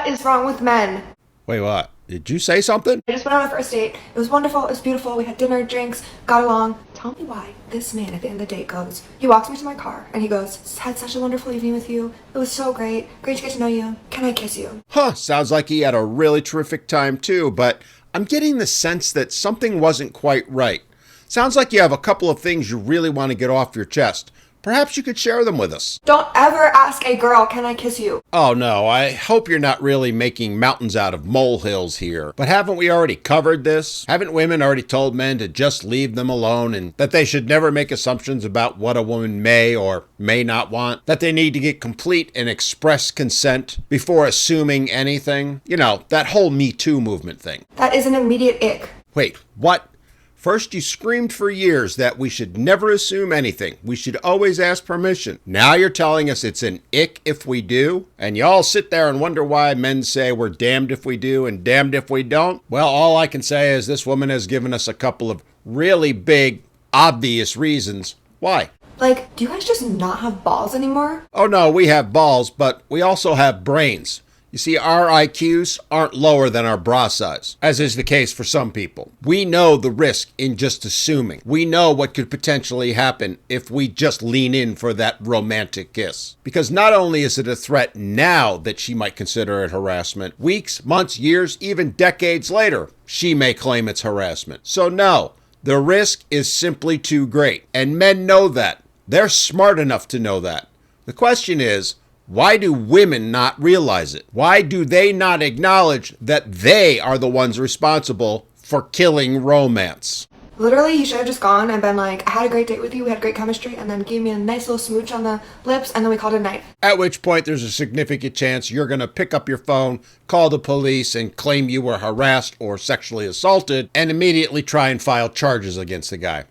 What is wrong with men? Wait, what? Did you say something? I just went on a first date. It was wonderful. It was beautiful. We had dinner, drinks, got along. Tell me why this man at the end of the date goes, he walks me to my car and he goes, had such a wonderful evening with you. It was so great. Great to get to know you. Can I kiss you? Huh, sounds like he had a really terrific time too, but I'm getting the sense that something wasn't quite right. Sounds like you have a couple of things you really want to get off your chest. Perhaps you could share them with us. Don't ever ask a girl, can I kiss you? Oh no, I hope you're not really making mountains out of molehills here. But haven't we already covered this? Haven't women already told men to just leave them alone and that they should never make assumptions about what a woman may or may not want? That they need to get complete and express consent before assuming anything? You know, that whole Me Too movement thing. That is an immediate ick. Wait, what? First, you screamed for years that we should never assume anything. We should always ask permission. Now you're telling us it's an ick if we do? And you all sit there and wonder why men say we're damned if we do and damned if we don't? Well, all I can say is this woman has given us a couple of really big, obvious reasons. Why? Like, do you guys just not have balls anymore? Oh no, we have balls, but we also have brains. You see, our IQs aren't lower than our bra size, as is the case for some people. We know the risk in just assuming. We know what could potentially happen if we just lean in for that romantic kiss. Because not only is it a threat now that she might consider it harassment, weeks, months, years, even decades later, she may claim it's harassment. So no, the risk is simply too great. And men know that. They're smart enough to know that. The question is, why do women not realize it? Why do they not acknowledge that they are the ones responsible for killing romance? Literally, he should have just gone and been like, I had a great date with you, we had great chemistry, and then gave me a nice little smooch on the lips, and then we called it a night. At which point, there's a significant chance you're going to pick up your phone, call the police, and claim you were harassed or sexually assaulted, and immediately try and file charges against the guy.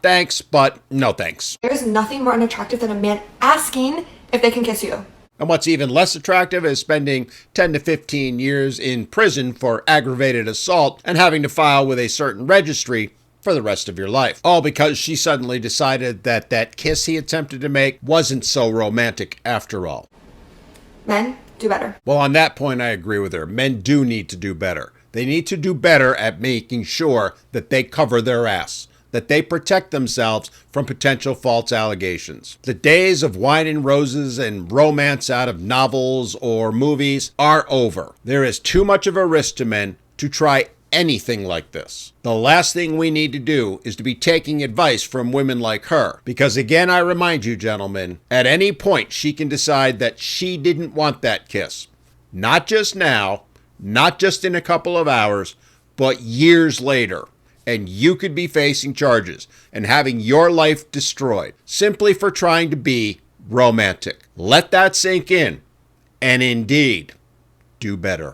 Thanks, but no thanks. There's nothing more unattractive than a man asking if they can kiss you. And what's even less attractive is spending 10 to 15 years in prison for aggravated assault and having to file with a certain registry for the rest of your life. All because she suddenly decided that that kiss he attempted to make wasn't so romantic after all. Men, do better. Well, on that point, I agree with her. Men do need to do better. They need to do better at making sure that they cover their ass, that they protect themselves from potential false allegations. The days of wine and roses and romance out of novels or movies are over. There is too much of a risk to men to try anything like this. The last thing we need to do is to be taking advice from women like her. Because again, I remind you, gentlemen, at any point she can decide that she didn't want that kiss. Not just now, not just in a couple of hours, but years later. And you could be facing charges and having your life destroyed simply for trying to be romantic. Let that sink in, and indeed, do better.